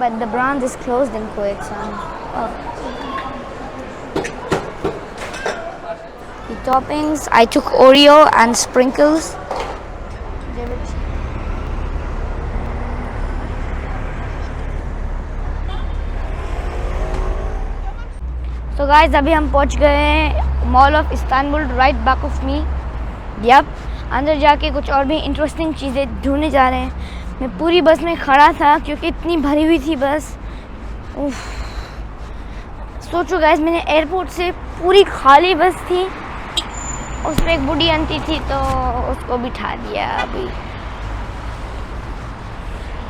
but the brand is closed in Kuwait. So the toppings, I took Oreo and sprinkles. So guys, अभी हम पहुंच गए हैं mall of Istanbul, right back of me. Yup, अंदर जाके कुछ और भी इंटरेस्टिंग चीज़ें ढूंढने जा रहे हैं. मैं पूरी बस में खड़ा था क्योंकि इतनी भरी हुई थी बस. सोचो गाइस, मैंने एयरपोर्ट से पूरी खाली बस थी, उसमें एक बूढ़ी आंटी थी तो उसको बिठा दिया अभी.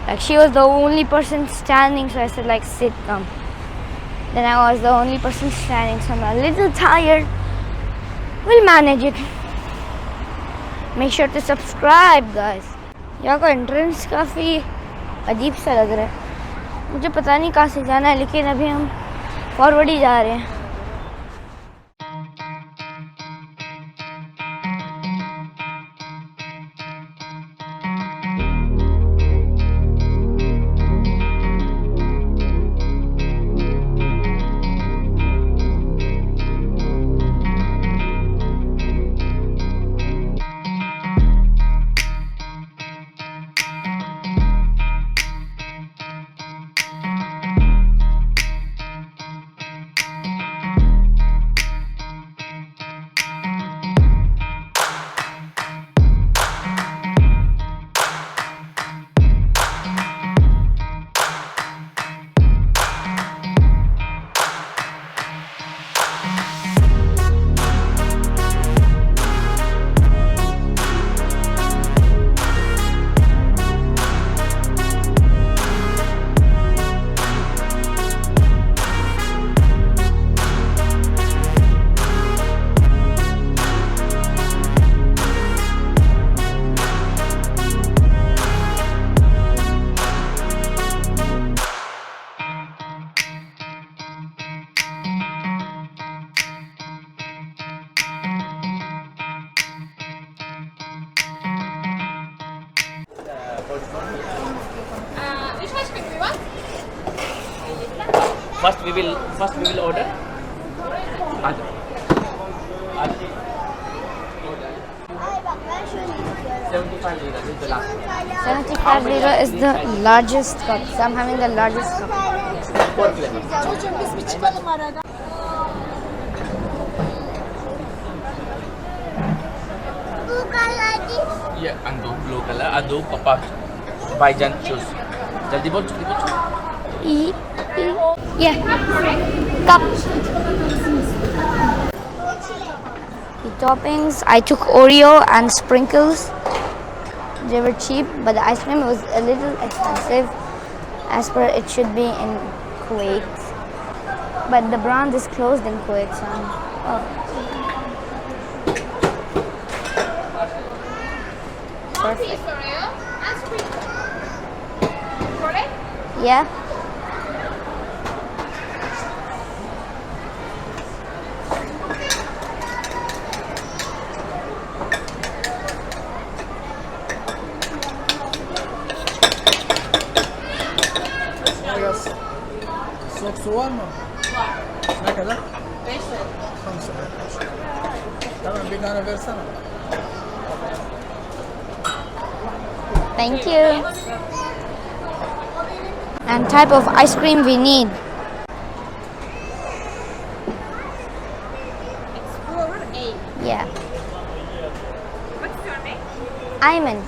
Like she was the only person standing, so I said like sit, come. Then I was the only person standing, so I'm a little tired. We'll manage it. Make sure to subscribe, guys. यहाँ का entrance काफ़ी अजीब सा लग रहा है. मुझे पता नहीं कहाँ से जाना है, लेकिन अभी हम फॉरवर्ड ही जा रहे हैं. Which ice cream you want? First we will order. Aaj. 75 lira is the last one. 75 lira is the largest cup. So I'm having the largest cup. 4 flavors. Çocuğum biz bir çıkalım arada. Yeah, ando blue color, ando papa Baijan choose. जल्दी बोल. Yeah. Cup. The toppings, I took Oreo and sprinkles. They were cheap, but the ice cream was a little expensive, as per it should be in Kuwait. But the brand is closed in Kuwait, so perfect. Yeah. Su var mı? Var. Ne kadar? 5 lira. Tamam, bir tane versene. Thank you. And type of ice cream we need. Explorer A. Yeah. What's your name? Ayman.